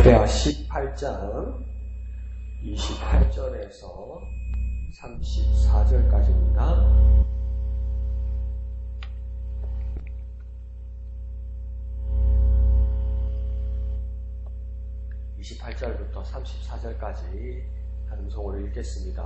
이스라엘 18장 28절에서 34절까지입니다. (28절부터) (34절까지) 한 음성으로 읽겠습니다.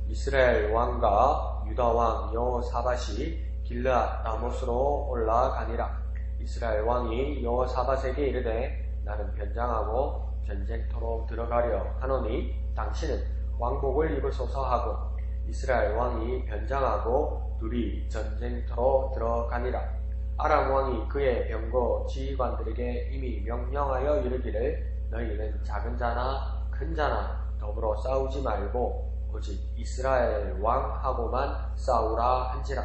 이스라엘 왕과 유다 왕 여호사밧이 길르앗 라못으로 올라가니라. 이스라엘 왕이 여호사밧에게 이르되 나는 변장하고 전쟁터로 들어가려 하노니 당신은 왕복을 입으소서 하고 이스라엘 왕이 변장하고 둘이 전쟁터로 들어가니라. 아람 왕이 그의 병거 지휘관들에게 이미 명령하여 이르기를 너희는 작은 자나 큰 자나 더불어 싸우지 말고 오직 이스라엘 왕하고만 싸우라 한지라.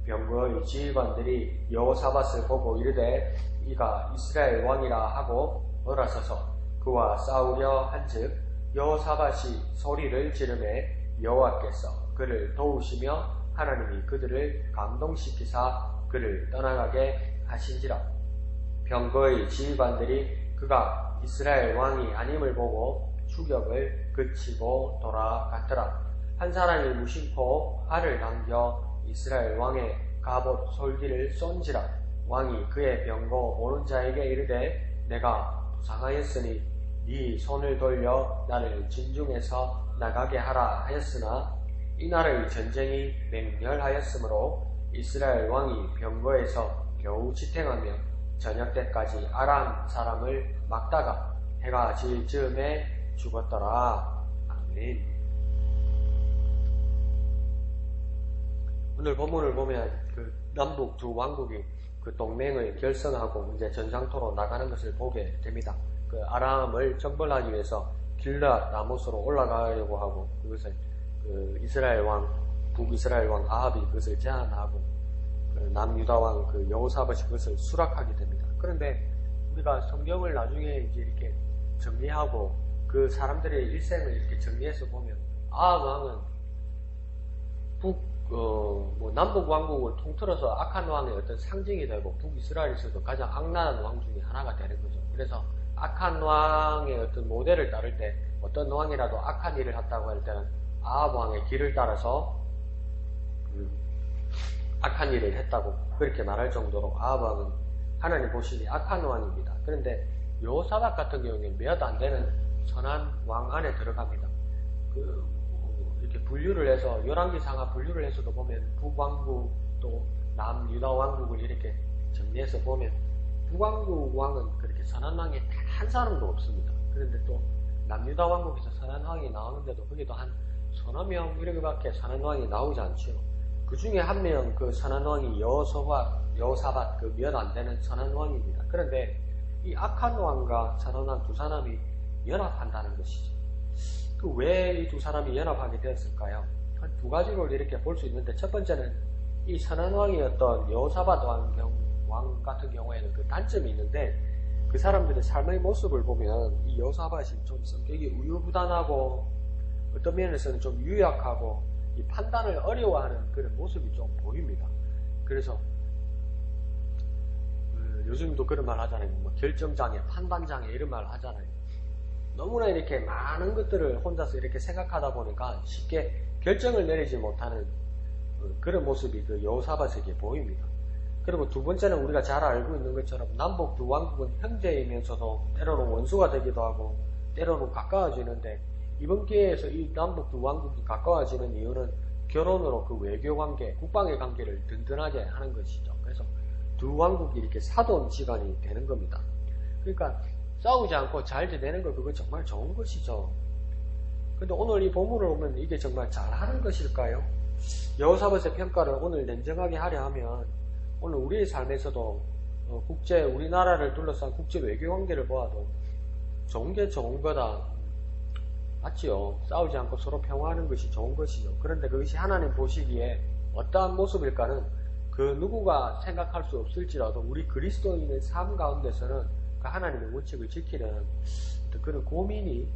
병거의 지휘관들이 여호사밧을 보고 이르되 이가 이스라엘 왕이라 하고 돌아서서 그와 싸우려 한즉 여호사밧이 소리를 지르매 여호와께서 그를 도우시며 하나님이 그들을 감동시키사 그를 떠나가게 하신지라. 병거의 지휘관들이 그가 이스라엘 왕이 아님을 보고 추격을 그치고 돌아갔더라. 한 사람이 무심코 활을 당겨 이스라엘 왕의 갑옷 솔기를 쏜지라. 왕이 그의 병거 보는 자에게 이르되 내가 부상하였으니 네 손을 돌려 나를 진중에서 나가게 하라 하였으나 이날의 전쟁이 맹렬하였으므로 이스라엘 왕이 병거에서 겨우 지탱하며 저녁 때까지 아람 사람을 막다가 해가 질 즈음에 죽었더라. 아멘. 오늘 본문을 보면 그 남북 두 왕국이 그 동맹을 결성하고 이제 전장터로 나가는 것을 보게 됩니다. 그 아람을 정벌하기 위해서 길르앗 라못으로 올라가려고 하고 그것을 그 이스라엘 왕 북이스라엘 왕 아합이 그것을 제안하고 그 남유다 왕 그 여호사밧이 그것을 수락하게 됩니다. 그런데 우리가 성경을 나중에 이제 이렇게 정리하고 그 사람들의 일생을 이렇게 정리해서 보면 아합 왕은 남북 왕국을 통틀어서 악한 왕의 어떤 상징이 되고 북이스라엘에서도 가장 악랄한 왕 중에 하나가 되는 거죠. 그래서 악한 왕의 어떤 모델을 따를 때 어떤 왕이라도 악한 일을 했다고 할 때는 아합 왕의 길을 따라서 악한 일을 했다고 그렇게 말할 정도로 아합 왕은 하나님 보시기에 악한 왕입니다. 그런데 여호사밧 같은 경우에는 몇 안 되는 선한 왕 안에 들어갑니다. 이렇게 분류를 해서 열왕기상하 분류를 해서도 보면 북왕국 또 남유다 왕국을 이렇게 정리해서 보면 북왕국 왕은 그렇게 선한 왕이 단 한 사람도 없습니다. 그런데 또 남유다 왕국에서 선한 왕이 나오는데도 거기도 한 서너 명 이렇게밖에 선한 왕이 나오지 않죠. 그 중에 한 명 그 선한 왕이 여호사밧 그 몇 안 되는 선한 왕입니다. 그런데 이 악한 왕과 선한 왕 두 사람이 연합한다는 것이죠. 왜 이 두 사람이 연합하게 되었을까요? 한 두 가지로 이렇게 볼 수 있는데 첫 번째는 이 선한 왕이었던 여호사밧 왕 같은 경우에는 그 단점이 있는데 그 사람들의 삶의 모습을 보면 이 여호사밧이 좀 성격이 우유부단하고 어떤 면에서는 좀 유약하고 이 판단을 어려워하는 그런 모습이 좀 보입니다. 그래서 요즘도 그런 말 하잖아요. 뭐 결정장애, 판단장애 이런 말 하잖아요. 너무나 이렇게 많은 것들을 혼자서 이렇게 생각하다 보니까 쉽게 결정을 내리지 못하는 그런 모습이 그 여호사밧에게 보입니다. 그리고 두 번째는 우리가 잘 알고 있는 것처럼 남북 두 왕국은 형제이면서도 때로는 원수가 되기도 하고 때로는 가까워지는데 이번 기회에서 이 남북 두 왕국이 가까워지는 이유는 결혼으로 그 외교관계, 국방의 관계를 든든하게 하는 것이죠. 그래서 두 왕국이 이렇게 사돈지간이 되는 겁니다. 그러니까 싸우지 않고 잘 지내는 거 그거 정말 좋은 것이죠. 근데 오늘 이 본문을 보면 이게 정말 잘하는 것일까요? 여호사밧의 평가를 오늘 냉정하게 하려 하면 오늘 우리의 삶에서도 우리나라를 둘러싼 국제 외교 관계를 보아도 좋은 게 좋은 거다. 맞지요? 싸우지 않고 서로 평화하는 것이 좋은 것이죠. 그런데 그것이 하나님 보시기에 어떠한 모습일까는 그 누구가 생각할 수 없을지라도 우리 그리스도인의 삶 가운데서는 그 하나님의 원칙을 지키려는 그런 고민이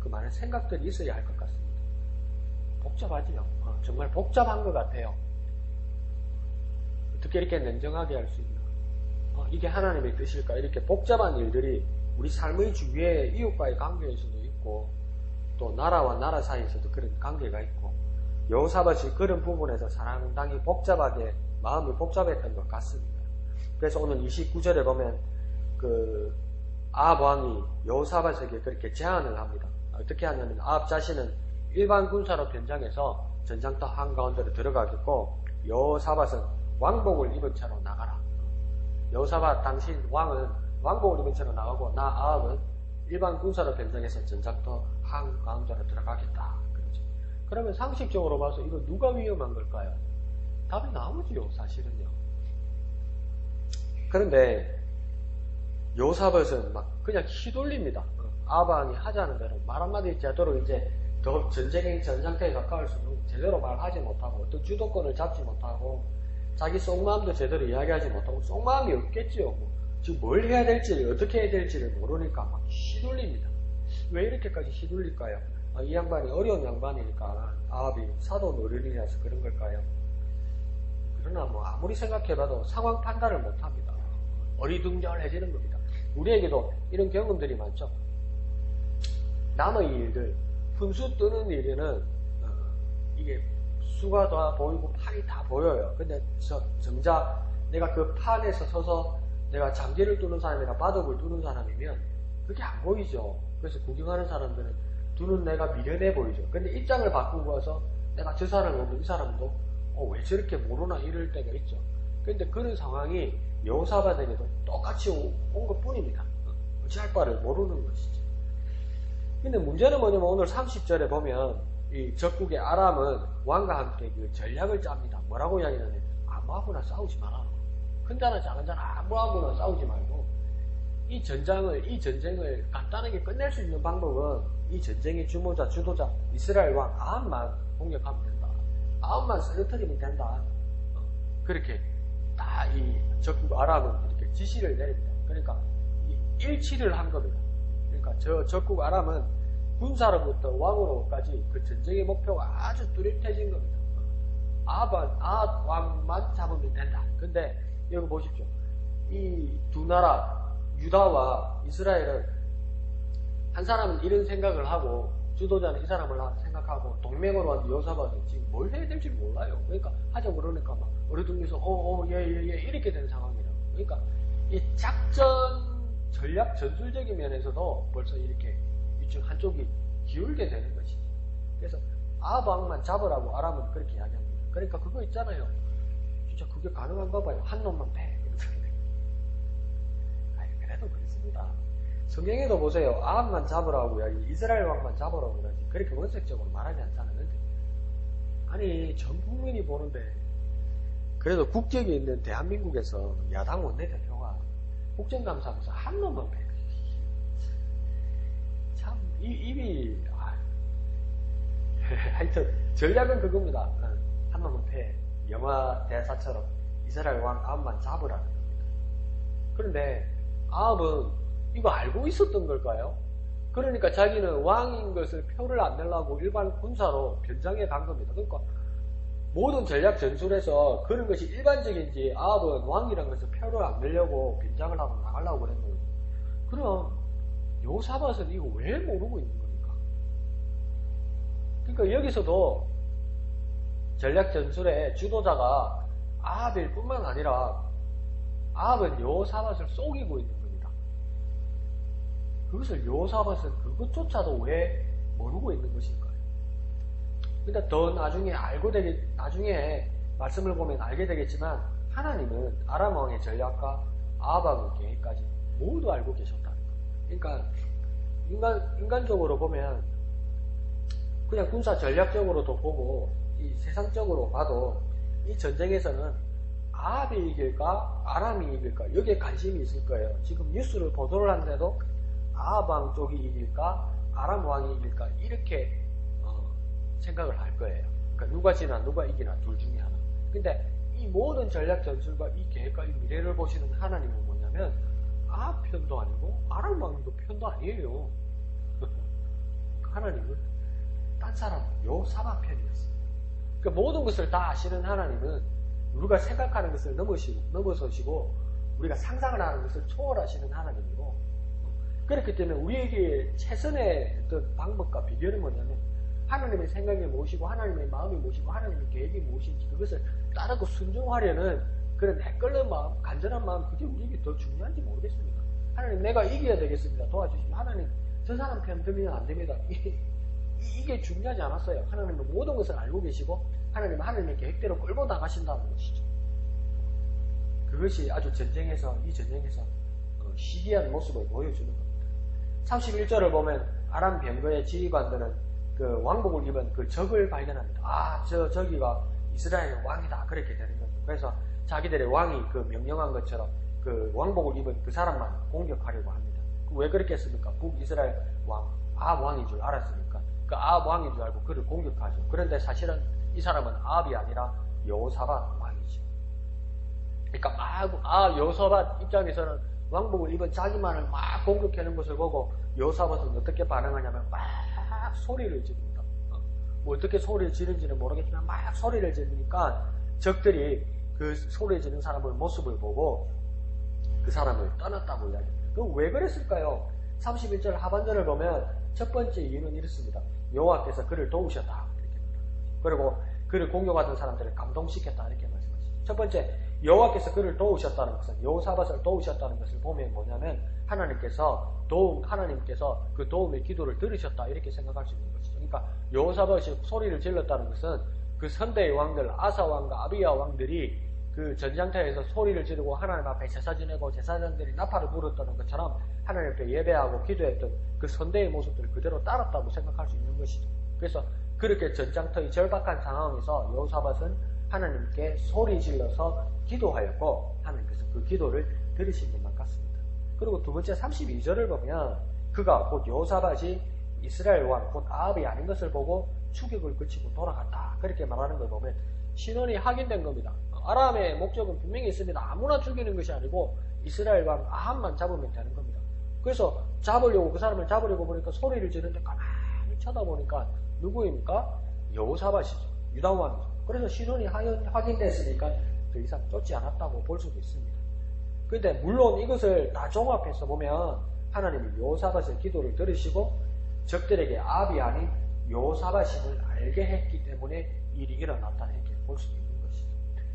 그 많은 생각들이 있어야 할 것 같습니다. 복잡하지요. 정말 복잡한 것 같아요. 어떻게 이렇게 냉정하게 할 수 있나? 이게 하나님의 뜻일까? 이렇게 복잡한 일들이 우리 삶의 주위에 이웃과의 관계에서도 있고 또 나라와 나라 사이에서도 그런 관계가 있고 여호사밧이 그런 부분에서 상당히 복잡하게 마음이 복잡했던 것 같습니다. 그래서 오늘 29절에 보면 그 아합 왕이 여호사밧에게 그렇게 제안을 합니다. 어떻게 하냐면 아합 자신은 일반 군사로 변장해서 전장터 한가운데로 들어가겠고 여호사밧은 왕복을 입은 채로 나가라. 여호사밧 당신 왕은 왕복을 입은 채로 나가고 나 아합은 일반 군사로 변장해서 전장터 한가운데로 들어가겠다. 그렇죠. 그러면 상식적으로 봐서 이거 누가 위험한 걸까요? 답이 나오지요, 사실은요. 그런데 여호사밧은 막 그냥 휘둘립니다. 아합 왕이 하자는 대로 말 한마디 제대로 이제 더 전장터에 가까울수록 제대로 말하지 못하고 어떤 주도권을 잡지 못하고 자기 속마음도 제대로 이야기하지 못하고 속마음이 없겠지요. 지금 뭘 해야 될지 어떻게 해야 될지를 모르니까 막 휘둘립니다. 왜 이렇게까지 휘둘릴까요? 이 양반이 어려운 양반이니까 아합이 사도 노련이라서 그런 걸까요? 그러나 뭐 아무리 생각해봐도 상황 판단을 못합니다. 어리둥절해지는 겁니다. 우리에게도 이런 경험들이 많죠. 남의 일들, 분수 뜨는 일에는 이게 수가 다 보이고 판이 다 보여요. 근데 정작 내가 그 판에서 서서 내가 장기를 뚫는 사람이나 바둑을 두는 사람이면 그게 안 보이죠. 그래서 구경하는 사람들은 두 눈 내가 미련해 보이죠. 근데 입장을 바꾸고 와서 내가 저 사람을 보면 이 사람도 왜 저렇게 모르나 이럴 때가 있죠. 근데 그런 상황이 여호사밧에게도 똑같이 온 것 뿐입니다. 어찌할 바를 모르는 것이죠. 근데 문제는 뭐냐면 오늘 30절에 보면 이 적국의 아람은 왕과 함께 그 전략을 짭니다. 뭐라고 이야기하냐면 아무하고나 싸우지 마라. 큰 자나 작은 자나 아무하고나 싸우지 말고 이 전쟁을 간단하게 끝낼 수 있는 방법은 이 전쟁의 주도자 이스라엘 왕 아합만 공격하면 된다. 아합만 쓰러뜨리면 된다. 그렇게 다 이 적국 아람은 이렇게 지시를 내립니다. 그러니까 일치를 한 겁니다. 그러니까 저 적국 아람은 군사로부터 왕으로까지 그 전쟁의 목표가 아주 뚜렷해진 겁니다. 아합 왕만 잡으면 된다. 근데 여기 보십시오. 이 두 나라 유다와 이스라엘은 한 사람은 이런 생각을 하고 주도자는 이 사람을 생각하고 동맹으로 한 여호사밧은 지금 뭘 해야 될지 몰라요. 그러니까 하자고 그러니까 막 어리둥절해서 예 이렇게 된 상황이라고. 그러니까 이 전략 전술적인 면에서도 벌써 이렇게 이쪽 한쪽이 기울게 되는 것이죠. 그래서 아합 왕만 잡으라고 아람은 그렇게 이야기합니다. 그러니까 그거 있잖아요. 진짜 그게 가능한가 봐요. 한 놈만 패. 그래도 그렇습니다. 성경에도 보세요. 아합만 잡으라고 이야기, 이스라엘 왕만 잡으라고 그러지. 그렇게 원색적으로 말하지 않잖아요. 아니 전 국민이 보는데 그래도 국적이 있는 대한민국에서 야당 원내대표가 국정감사하면서 한 놈만 패. 참 입이 하여튼 전략은 그겁니다. 한 놈만 패. 영화 대사처럼 이스라엘 왕 아합만 잡으라는 겁니다. 그런데 아합은 이거 알고 있었던 걸까요? 그러니까 자기는 왕인 것을 표를 안 내려고 일반 군사로 변장해 간 겁니다. 그러니까 모든 전략 전술에서 그런 것이 일반적인지 아합은 왕이라는 것을 표를 안 내려고 변장을 하고 나가려고 그랬는 거죠. 그럼 여호사밧은 이거 왜 모르고 있는 겁니까? 그러니까 여기서도 전략 전술의 주도자가 아합일 뿐만 아니라 아합은 여호사밧을 속이고 있는 겁니다. 그것을 여호사밧은 그것조차도 왜 모르고 있는 것일까요? 근데 더 나중에 나중에 말씀을 보면 알게 되겠지만 하나님은 아람 왕의 전략과 아합 왕의 계획까지 모두 알고 계셨다는 겁니다. 그러니까 인간적으로 보면 그냥 군사 전략적으로도 보고 이 세상적으로 봐도 이 전쟁에서는 아합이 이길까 아람이 이길까 여기에 관심이 있을 거예요. 지금 뉴스를 보도를 하는데도 아합 왕 쪽이 이길까 아람 왕이 이길까 이렇게 생각을 할 거예요. 그러니까 누가 지나 누가 이기나 둘 중에 하나. 근데 이 모든 전략 전술과 이 계획과 이 미래를 보시는 하나님은 뭐냐면 아합 편도 아니고 아람 왕도 편도 아니에요. 하나님은 딴 사람 여호사밧 편이었어요. 그러니까 모든 것을 다 아시는 하나님은 우리가 생각하는 것을 넘어서시고 우리가 상상을 하는 것을 초월하시는 하나님이고 그렇기 때문에 우리에게 최선의 어떤 방법과 비결은 뭐냐면 하나님의 생각이 무엇이고 하나님의 마음이 무엇이고 하나님의 계획이 무엇인지 그것을 따르고 순종하려는 그런 애끓는 마음, 간절한 마음, 그게 우리에게 더 중요한지 모르겠습니다. 하나님, 내가 이겨야 되겠습니다. 도와주시면 하나님, 저 사람 편 들면 안 됩니다. 이게 중요하지 않았어요. 하나님은 모든 것을 알고 계시고 하나님은 하나님의 계획대로 끌고 나가신다는 것이죠. 그것이 아주 이 전쟁에서 시기한 모습을 보여주는 겁니다. 31절을 보면 아람 병거의 지휘관들은 그 왕복을 입은 그 적을 발견합니다. 저기가 이스라엘의 왕이다. 그렇게 되는 거죠. 그래서 자기들의 왕이 그 명령한 것처럼 그 왕복을 입은 그 사람만 공격하려고 합니다. 왜 그렇게 했습니까? 북이스라엘 왕, 아합 왕인 줄 알았으니까. 그 아합 왕인 줄 알고 그를 공격하죠. 그런데 사실은 이 사람은 아합이 아니라 여호사밧 왕이죠. 그러니까 여호사밧 입장에서는 왕복을 입은 자기만을 막 공격하는 것을 보고 여호사밧은 어떻게 반응하냐면 막 소리를 지릅니다. 어떻게 소리를 지르는지는 모르겠지만 막 소리를 지르니까 적들이 그 소리 지르는 사람의 모습을 보고 그 사람을 떠났다고 이야기합니다. 그럼 왜 그랬을까요? 31절 하반절을 보면 첫 번째 이유는 이렇습니다. 여호와께서 그를 도우셨다. 이렇게 그리고 그를 공격하던 사람들을 감동시켰다. 이렇게 말씀하시죠. 첫 번째, 여호와께서 그를 도우셨다는 것은 여호사밧을 도우셨다는 것을 보면 뭐냐면 하나님께서 그 도움의 기도를 들으셨다. 이렇게 생각할 수 있는 것이죠. 그러니까 여호사밧이 소리를 질렀다는 것은 그 선대의 왕들 아사 왕과 아비야 왕들이 그 전장터에서 소리를 지르고 하나님 앞에 제사 지내고 제사장들이 나팔을 불었다는 것처럼 하나님 앞에 예배하고 기도했던 그 선대의 모습들을 그대로 따랐다고 생각할 수 있는 것이죠. 그래서 그렇게 전장터의 절박한 상황에서 여호사밧은 하나님께 소리 질러서 기도하였고 하나님께서 그 기도를 들으신 것만 같습니다. 그리고 두 번째 32절을 보면 그가 곧 여호사밧이 이스라엘 왕 곧 아합이 아닌 것을 보고 추격을 그치고 돌아갔다. 그렇게 말하는 걸 보면 신원이 확인된 겁니다. 아람의 목적은 분명히 있습니다. 아무나 죽이는 것이 아니고 이스라엘 왕 아합만 잡으면 되는 겁니다. 그래서 그 사람을 잡으려고 보니까 소리를 지르는데 가만히 쳐다보니까 누구입니까? 여호사밧이죠. 유다 왕이죠. 그래서 신원이 확인됐으니까 더 이상 쫓지 않았다고 볼 수도 있습니다. 그런데 물론 이것을 다 종합해서 보면 하나님이 여호사밧의 기도를 들으시고 적들에게 아합이 아닌 여호사밧임을 알게 했기 때문에 일이 일어났다 이렇게 볼 수도 있는 것이죠.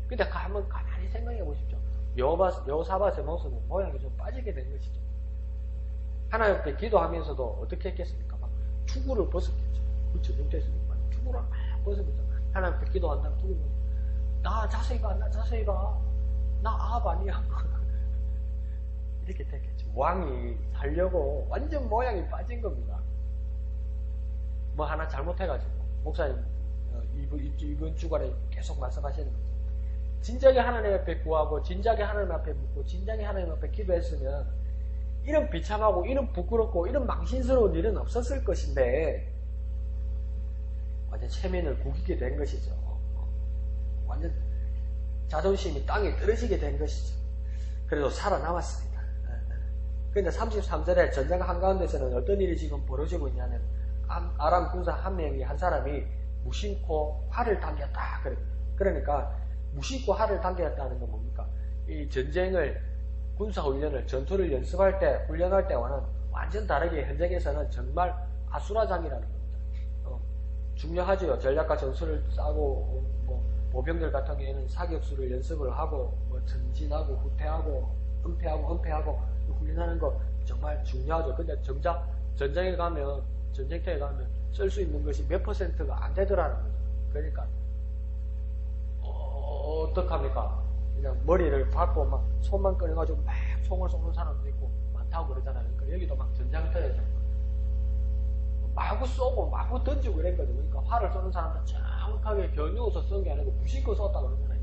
근데 한번 가만히 생각해 보십시오. 여호사밧의 모습은 모양이 좀 빠지게 된 것이죠. 하나님께 기도하면서도 어떻게 했겠습니까? 막 투구를 벗었겠죠. 그렇죠. 영태했으니까 투구를 막 벗었겠죠. 하나님께 기도한다면 투구를 나 자세히 봐. 나 아합 아니야. 이렇게 됐겠죠. 왕이 살려고 완전 모양이 빠진 겁니다. 뭐 하나 잘못해가지고 목사님 이번 주간에 계속 말씀하시는 거죠. 진작에 하나님 앞에 구하고 진작에 하나님 앞에 묻고 진작에 하나님 앞에 기도했으면 이런 비참하고 이런 부끄럽고 이런 망신스러운 일은 없었을 것인데 완전 체면을 구기게 된 것이죠. 완전 자존심이 땅에 떨어지게 된 것이죠. 그래도 살아남았습니다. 그런데 33절에 전장 한가운데서는 어떤 일이 지금 벌어지고 있냐면 아람 군사 한 사람이 무심코 활을 당겼다. 그러니까 무심코 활을 당겼다는 건 뭡니까? 이 전쟁을 군사훈련을 전투를 연습할 때 훈련할 때와는 완전 다르게 현장에서는 정말 아수라장이라는 겁니다. 중요하죠. 전략과 전술을 짜고 뭐 모병들 같은 경우에는 사격수를 연습을 하고 뭐 전진하고 후퇴하고 은폐하고 훈련하는 거 정말 중요하죠. 근데 정작 전쟁터에 가면 쓸 수 있는 것이 몇 %가 안 되더라는 거죠. 그러니까 어떡합니까? 그냥 머리를 박고 막 손만 꺼내가지고 막 총을 쏘는 사람도 있고 많다고 그러잖아요. 그러니까 여기도 막 전장터에서 마구 쏘고 마구 던지고 그랬거든요. 그러니까 활을 쏘는 사람들 정확하게 겨누어서 쏜 게 아니고 무심코 쏘았다고 그러잖아요.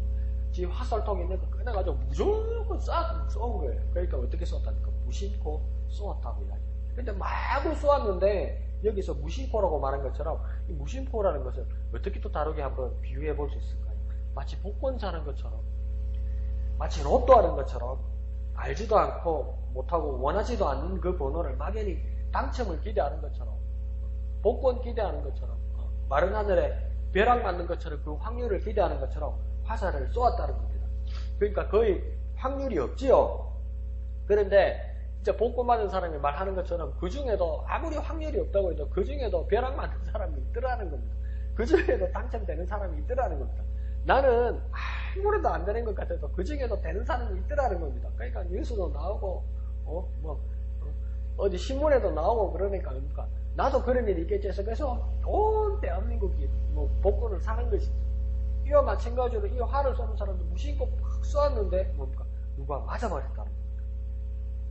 지금 화살통이 있는 거 꺼내가지고 무조건 쏴 쏜 거예요. 그러니까 어떻게 쏘았다니까 무심코 쏘았다고 이야기해요. 근데 마구 쏘았는데 여기서 무심코라고 말한 것처럼 이 무심코라는 것을 어떻게 또 다르게 한번 비유해 볼 수 있을까요? 마치 복권 사는 것처럼 마치 로또 하는 것처럼 알지도 않고 못하고 원하지도 않는 그 번호를 막연히 당첨을 기대하는 것처럼 복권 기대하는 것처럼 마른 하늘에 벼락 맞는 것처럼 그 확률을 기대하는 것처럼 화살을 쏘았다는 겁니다. 그러니까 거의 확률이 없지요. 그런데 진짜 복권 맞은 사람이 말하는 것처럼 그 중에도 아무리 확률이 없다고 해도 그 중에도 벼락 맞은 사람이 있더라는 겁니다. 그 중에도 당첨되는 사람이 있더라는 겁니다. 나는 아무래도 안 되는 것 같아도 그 중에도 되는 사람이 있더라는 겁니다. 그러니까 뉴스도 나오고 어디 신문에도 나오고 그러니까 나도 그런 일이 있겠지 해서 그래서 온 대한민국이 뭐 복권을 사는 것이지. 이와 마찬가지로 이 화를 쏘는 사람도 무심코 팍 쏘았는데 뭡니까? 누가 맞아버렸다는 겁니다.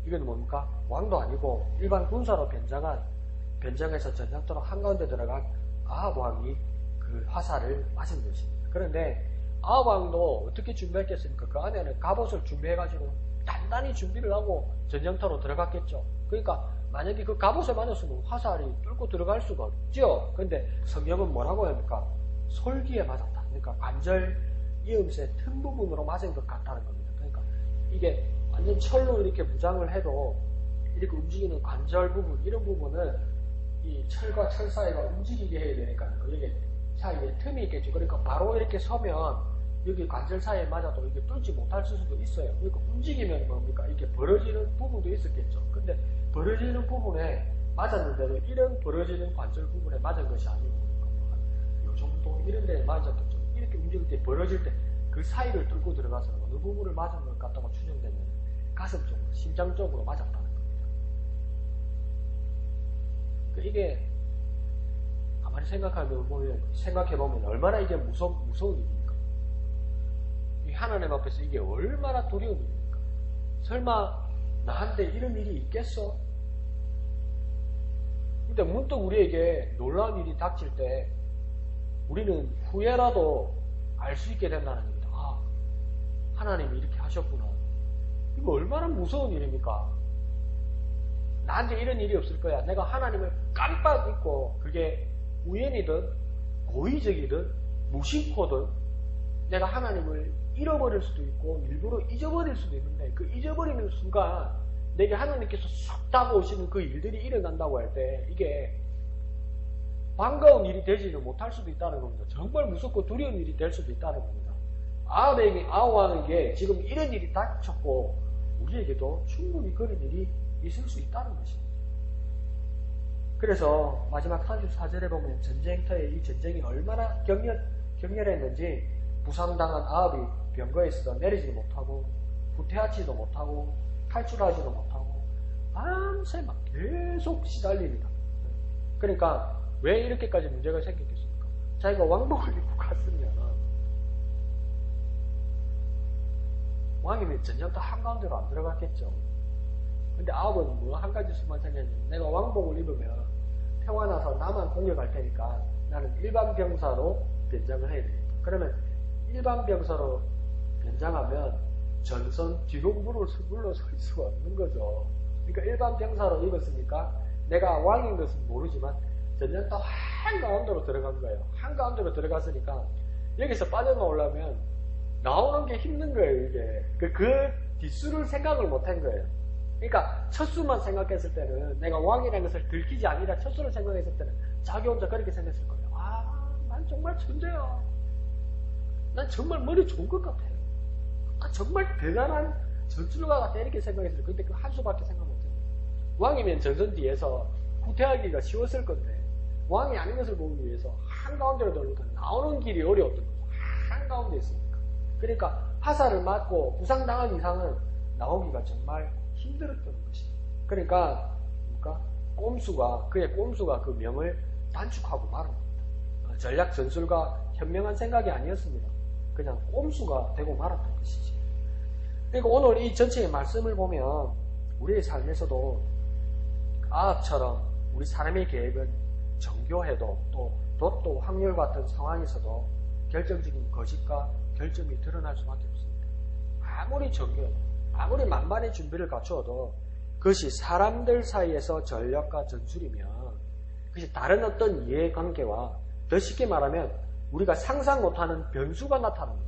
이건 뭡니까? 왕도 아니고 일반 군사로 변장해서 전장터로 한가운데 들어간 아합 왕이 그 화살을 맞은 것입니다. 그런데 아합 왕도 어떻게 준비했겠습니까? 그 안에는 갑옷을 준비해가지고 단단히 준비를 하고 전장터로 들어갔겠죠. 그러니까 만약에 그 갑옷을 맞았으면 화살이 뚫고 들어갈 수가 없죠. 근데 성경은 뭐라고 합니까? 솔기에 맞았다. 그러니까 관절 이음새 틈 부분으로 맞은 것 같다는 겁니다. 그러니까 이게 완전 철로 이렇게 무장을 해도 이렇게 움직이는 관절 부분, 이런 부분은 이 철과 철 사이가 움직이게 해야 되니까 이게 사이에 틈이 있겠죠. 그러니까 바로 이렇게 서면 여기 관절 사이에 맞아도 이게 뚫지 못할 수도 있어요. 그러니까 움직이면 뭡니까? 이렇게 벌어지는 부분도 있었겠죠. 근데 벌어지는 부분에 맞았는데도 이런 벌어지는 관절 부분에 맞은 것이 아니고 요 정도 이런 데에 맞았겠죠. 이렇게 움직일 때 벌어질 때 그 사이를 뚫고 들어가서 어느 부분을 맞은 것 같다고 추정되면 가슴 쪽으로, 심장 쪽으로 맞았다는 겁니다. 그러니까 이게 가만히 생각해보면 얼마나 이게 무서운 일입니까? 이 하나님 앞에서 이게 얼마나 두려운 일입니까? 설마 나한테 이런 일이 있겠어? 근데 문득 우리에게 놀라운 일이 닥칠 때 우리는 후회라도 알 수 있게 된다는 겁니다. 아, 하나님이 이렇게 하셨구나. 이거 얼마나 무서운 일입니까? 나한테 이런 일이 없을 거야. 내가 하나님을 깜빡 잊고 그게 우연이든 고의적이든 무심코든 내가 하나님을 잃어버릴 수도 있고 일부러 잊어버릴 수도 있는데 그 잊어버리는 순간 내게 하나님께서 쑥 다가오시는 그 일들이 일어난다고 할 때 이게 반가운 일이 되지는 못할 수도 있다는 겁니다. 정말 무섭고 두려운 일이 될 수도 있다는 겁니다. 아합 왕에게 지금 이런 일이 닥쳤고 우리에게도 충분히 그런 일이 있을 수 있다는 것입니다. 그래서 마지막 34절에 보면 전쟁터에 이 전쟁이 얼마나 격렬했는지 부상당한 아합이 병거에서 내리지 못하고 후퇴하지도 못하고 탈출하지도 못하고 밤새 막 계속 시달립니다. 그러니까 왜 이렇게까지 문제가 생겼겠습니까? 자기가 왕복을 입고 갔으면 왕이면 전쟁터 한가운데로 안 들어갔겠죠. 근데 아합은 뭐 한 가지 수만 생겼냐면 내가 왕복을 입으면 태어나서 나만 공격할 테니까 나는 일반 병사로 변장을 해야 되겠다. 그러면 일반 병사로 변장하면 전선 뒤로 물러설 수가 없는 거죠. 그러니까 일반 병사로 입었으니까 내가 왕인 것은 모르지만 전쟁터 한가운데로 들어간 거예요. 한가운데로 들어갔으니까 여기서 빠져나오려면 나오는 게 힘든 거예요. 이게 그 뒷수를 생각을 못한 거예요. 그러니까 첫 수만 생각했을 때는 내가 왕이라는 것을 들키지 아니라 첫 수를 생각했을 때는 자기 혼자 그렇게 생각했을 거예요. 아, 난 정말 천재야. 난 정말 머리 좋은 것 같아요. 아, 정말 대단한 전술가 같아. 이렇게 생각했어요. 근데 그 한 수밖에 생각 못해요. 왕이면 전선 뒤에서 후퇴하기가 쉬웠을 건데 왕이 아닌 것을 보기 위해서 한가운데로 들어오니까 나오는 길이 어려웠던 거죠. 한가운데 있으니까. 그러니까 화살을 맞고 부상당한 이상은 나오기가 정말 힘들었던 것입니다. 그러니까 그의 꼼수가 그 명을 단축하고 말은 겁니다. 전략 전술과 현명한 생각이 아니었습니다. 그냥 꼼수가 되고 말았던 것이지. 그러니까 오늘 이 전체의 말씀을 보면 우리의 삶에서도 아합처럼 우리 사람의 계획은 정교해도 또 확률 같은 상황에서도 결정적인 거짓과 결점이 드러날 수밖에 없습니다. 아무리 정교해도 아무리 만반의 준비를 갖추어도 그것이 사람들 사이에서 전략과 전술이면 그것이 다른 어떤 이해관계와 더 쉽게 말하면 우리가 상상 못하는 변수가 나타납니다.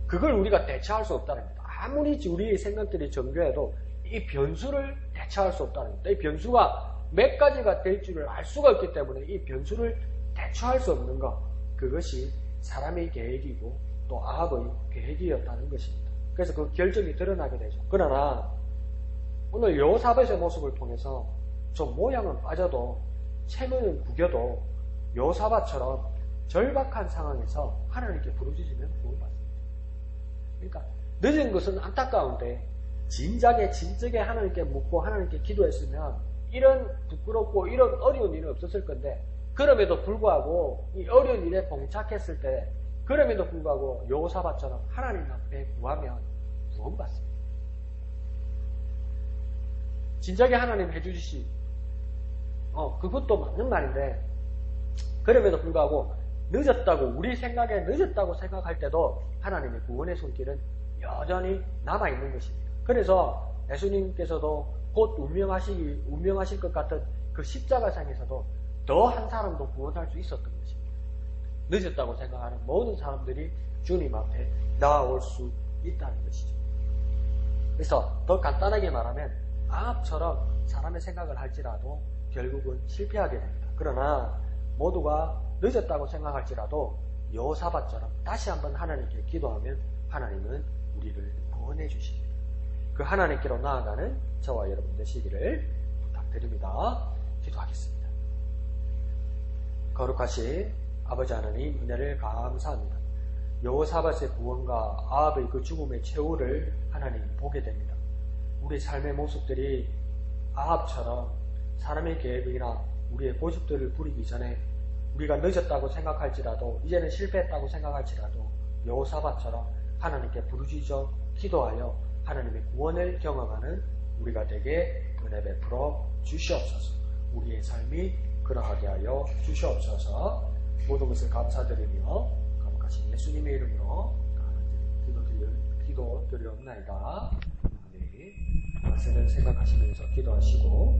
그걸 우리가 대처할 수 없다는 겁니다. 아무리 우리의 생각들이 정교해도 이 변수를 대처할 수 없다는 겁니다. 이 변수가 몇 가지가 될 줄을 알 수가 없기 때문에 이 변수를 대처할 수 없는 것, 그것이 사람의 계획이고 또 아합의 계획이었다는 것입니다. 그래서 그 결정이 드러나게 되죠. 그러나 오늘 여호사밧의 모습을 통해서 좀 모양은 빠져도 체면은 구겨도 여호사밧처럼 절박한 상황에서 하나님께 부르짖으면 구원받습니다. 그러니까 늦은 것은 안타까운데 진작에 하나님께 묻고 하나님께 기도했으면 이런 부끄럽고 이런 어려운 일은 없었을 건데, 그럼에도 불구하고 이 어려운 일에 봉착했을 때 그럼에도 불구하고 여호사밧처럼 하나님 앞에 구하면 구원받습니다. 진작에 하나님 해주시 그것도 맞는 말인데, 그럼에도 불구하고 늦었다고, 우리 생각에 늦었다고 생각할 때도 하나님의 구원의 손길은 여전히 남아있는 것입니다. 그래서 예수님께서도 곧 운명하실 것 같은 그 십자가상에서도 더 한 사람도 구원할 수 있었던 것입니다. 늦었다고 생각하는 모든 사람들이 주님 앞에 나아올 수 있다는 것이죠. 그래서 더 간단하게 말하면 아합처럼 사람의 생각을 할지라도 결국은 실패하게 됩니다. 그러나 모두가 늦었다고 생각할지라도 여호사밧처럼 다시 한번 하나님께 기도하면 하나님은 우리를 구원해 주십니다. 그 하나님께로 나아가는 저와 여러분 되시기를 부탁드립니다. 기도하겠습니다. 거룩하신 아버지 하나님, 은혜를 감사합니다. 여호사밧의 구원과 아합의 그 죽음의 최후를 하나님 보게 됩니다. 우리 삶의 모습들이 아합처럼 사람의 계획이나 우리의 고집들을 부리기 전에 우리가 늦었다고 생각할지라도, 이제는 실패했다고 생각할지라도 여호사밧처럼 하나님께 부르짖어 기도하여 하나님의 구원을 경험하는 우리가 되게 은혜 베풀어 주시옵소서. 우리의 삶이 그러하게 하여 주시옵소서. 모든 것을 감사드리며 거룩하신 예수님의 이름으로 기도드리옵나이다. 아멘. 말씀을 생각하시면서 기도하시고